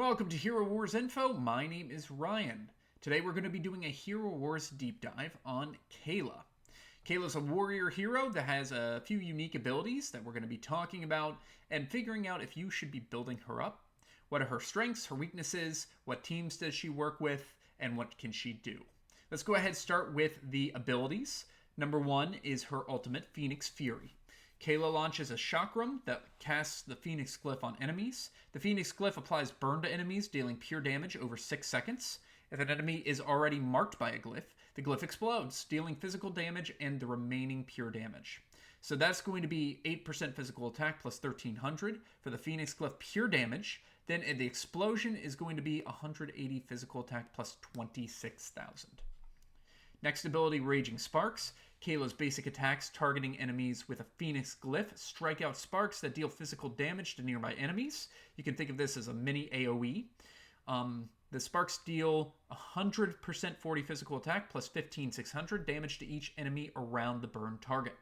Welcome to Hero Wars Info. My name is Ryan. Today we're going to be doing a Hero Wars deep dive on Kayla. Kayla's a warrior hero that has a few unique abilities that we're going to be talking about and figuring out if you should be building her up. What are her strengths, her weaknesses, what teams does she work with, and what can she do? Let's go ahead and start with the abilities. Number one is her ultimate, Phoenix Fury. Kayla launches a chakram that casts the Phoenix Glyph on enemies. The Phoenix Glyph applies burn to enemies, dealing pure damage over 6 seconds. If an enemy is already marked by a glyph, the glyph explodes, dealing physical damage and the remaining pure damage. So that's going to be 8% physical attack plus 1300 for the Phoenix Glyph pure damage. Then the explosion is going to be 180 physical attack plus 26,000. Next ability, Raging Sparks. Kayla's basic attacks targeting enemies with a Phoenix Glyph strike out sparks that deal physical damage to nearby enemies. You can think of this as a mini AoE. The sparks deal 100% 40 physical attack plus 15,600 damage to each enemy around the burned target.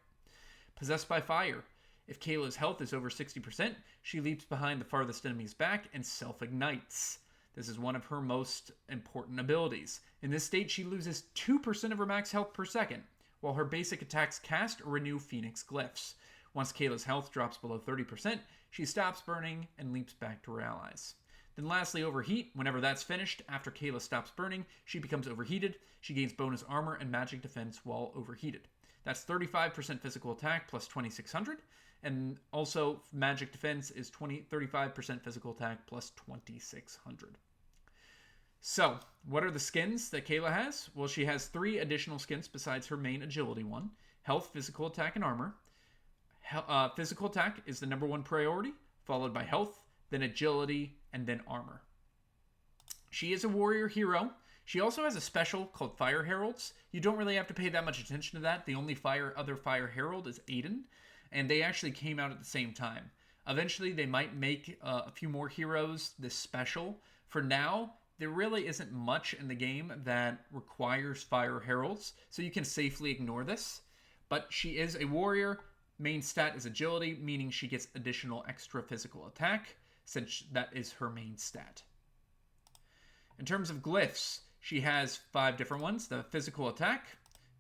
Possessed by Fire. If Kayla's health is over 60%, she leaps behind the farthest enemy's back and self-ignites. This is one of her most important abilities. In this state, she loses 2% of her max health per second, while her basic attacks cast or renew Phoenix Glyphs. Once Kayla's health drops below 30%, she stops burning and leaps back to her allies. Then lastly, Overheat. Whenever that's finished, after Kayla stops burning, she becomes overheated. She gains bonus armor and magic defense while overheated. That's 35% physical attack plus 2,600, and also magic defense is 35% physical attack plus 2,600. So, what are the skins that Kayla has? Well, she has 3 additional skins besides her main agility one. Health, physical attack, and armor. Physical attack is the number 1 priority, followed by health, then agility, and then armor. She is a warrior hero. She also has a special called Fire Heralds. You don't really have to pay that much attention to that. The only other Fire Herald is Aidan, and they actually came out at the same time. Eventually, they might make a few more heroes this special. For now, there really isn't much in the game that requires Fire Heralds, so you can safely ignore this. But she is a warrior. Main stat is agility, meaning she gets additional extra physical attack, since that is her main stat. In terms of glyphs, she has 5 different ones. The physical attack,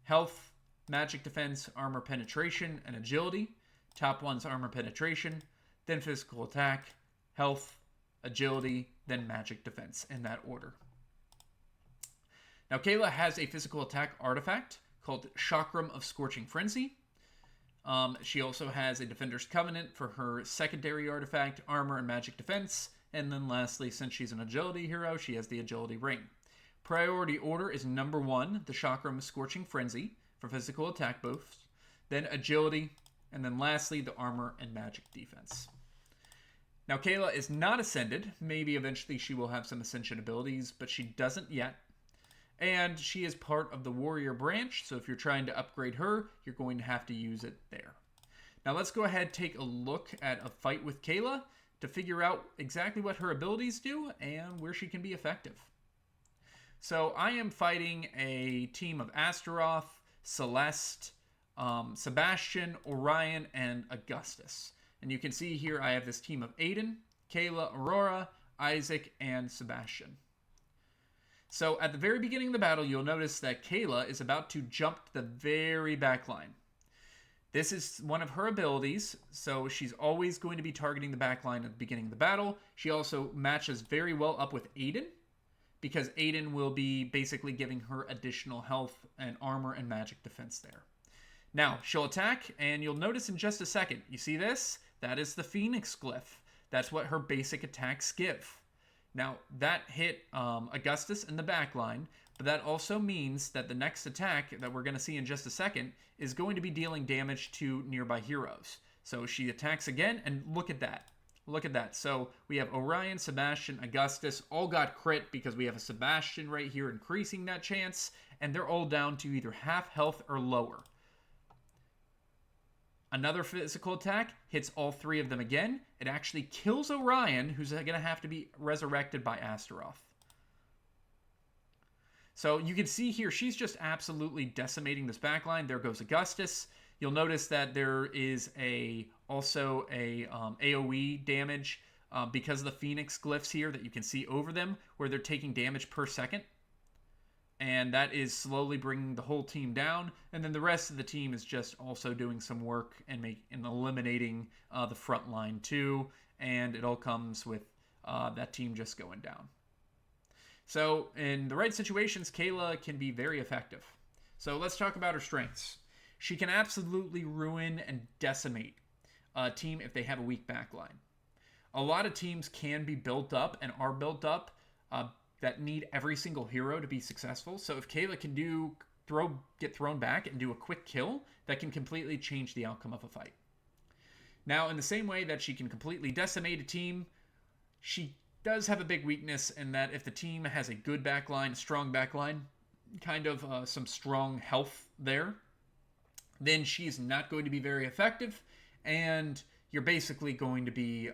health, magic defense, armor penetration, and agility. Top one's armor penetration, then physical attack, health, agility, then magic defense, in that order. Now, Kayla has a physical attack artifact called Chakram of Scorching Frenzy. She also has a Defender's Covenant for her secondary artifact, armor and magic defense. And then lastly, since she's an agility hero, she has the agility ring. Priority order is number 1, the Chakram of Scorching Frenzy for physical attack boost, then agility, and then lastly, the armor and magic defense. Now, Kayla is not ascended. Maybe eventually she will have some ascension abilities, but she doesn't yet. And she is part of the warrior branch, so if you're trying to upgrade her, you're going to have to use it there. Now, let's go ahead and take a look at a fight with Kayla to figure out exactly what her abilities do and where she can be effective. So, I am fighting a team of Astaroth, Celeste, Sebastian, Orion, and Augustus. And you can see here I have this team of Aidan, Kayla, Aurora, Isaac, and Sebastian. So at the very beginning of the battle, you'll notice that Kayla is about to jump to the very back line. This is one of her abilities, so she's always going to be targeting the back line at the beginning of the battle. She also matches very well up with Aidan, because Aidan will be basically giving her additional health and armor and magic defense there. Now, she'll attack, and you'll notice in just a second, you see this? That is the Phoenix Glyph. That's what her basic attacks give. Now, that hit Augustus in the back line, but that also means that the next attack that we're going to see in just a second is going to be dealing damage to nearby heroes. So she attacks again, and look at that. Look at that. So we have Orion, Sebastian, Augustus, all got crit because we have a Sebastian right here increasing that chance, and they're all down to either half health or lower. Another physical attack hits all 3 of them again. It actually kills Orion, who's going to have to be resurrected by Astaroth. So you can see here, she's just absolutely decimating this backline. There goes Augustus. You'll notice that there is also a AoE damage because of the Phoenix glyphs here that you can see over them, where they're taking damage per second. And that is slowly bringing the whole team down. And then the rest of the team is just also doing some work and eliminating the front line too. And it all comes with that team just going down. So in the right situations, Kayla can be very effective. So let's talk about her strengths. She can absolutely ruin and decimate a team if they have a weak backline. A lot of teams can be built up and are built up that need every single hero to be successful. So if Kayla can get thrown back and do a quick kill, that can completely change the outcome of a fight. Now, in the same way that she can completely decimate a team, she does have a big weakness in that if the team has a good backline, strong backline, kind of some strong health there, then she's not going to be very effective, and you're basically going to be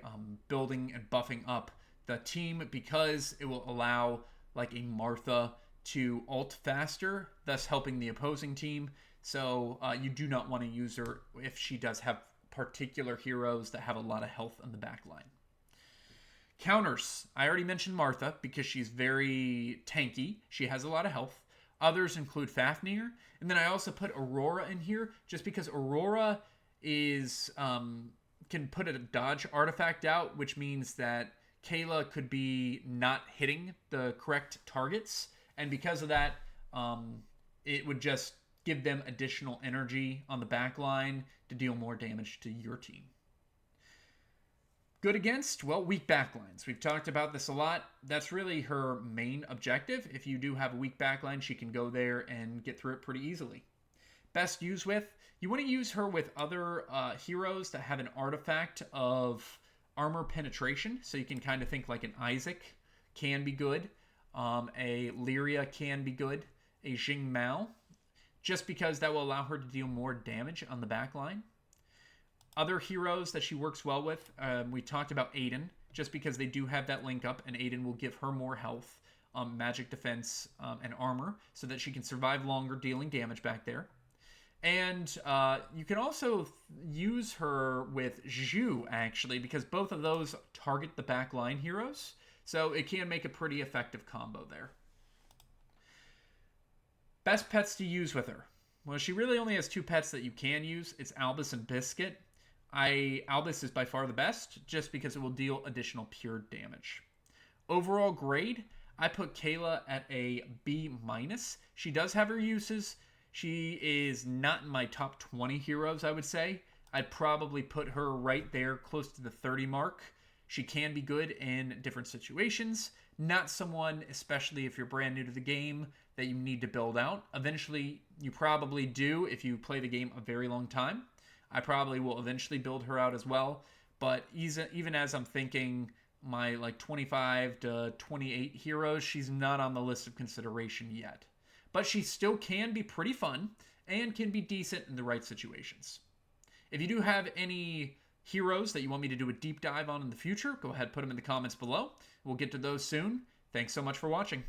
building and buffing up the team because it will allow like a Martha to ult faster, thus helping the opposing team. So you do not want to use her if she does have particular heroes that have a lot of health on the back line. Counters. I already mentioned Martha because she's very tanky. She has a lot of health. Others include Fafnir. And then I also put Aurora in here just because Aurora is can put a dodge artifact out, which means that Kayla could be not hitting the correct targets, and because of that, it would just give them additional energy on the back line to deal more damage to your team. Good against? Well, weak backlines. We've talked about this a lot. That's really her main objective. If you do have a weak backline, she can go there and get through it pretty easily. Best use with? You want to use her with other heroes that have an artifact of armor penetration, so you can kind of think like an Isaac can be good, a Lyria can be good, a Jing Mao, just because that will allow her to deal more damage on the back line. Other heroes that she works well with, we talked about Aidan, just because they do have that link up, and Aidan will give her more health, magic defense, and armor, so that she can survive longer dealing damage back there. And you can also use her with Zhu, actually, because both of those target the backline heroes. So it can make a pretty effective combo there. Best pets to use with her. Well, she really only has two pets that you can use. It's Albus and Biscuit. Albus is by far the best, just because it will deal additional pure damage. Overall grade, I put Kayla at a B-. She does have her uses. She is not in my top 20 heroes, I would say. I'd probably put her right there, close to the 30 mark. She can be good in different situations. Not someone, especially if you're brand new to the game, that you need to build out. Eventually, you probably do if you play the game a very long time. I probably will eventually build her out as well. But even as I'm thinking my 25 to 28 heroes, she's not on the list of consideration yet. But she still can be pretty fun and can be decent in the right situations. If you do have any heroes that you want me to do a deep dive on in the future, go ahead, put them in the comments below. We'll get to those soon. Thanks so much for watching.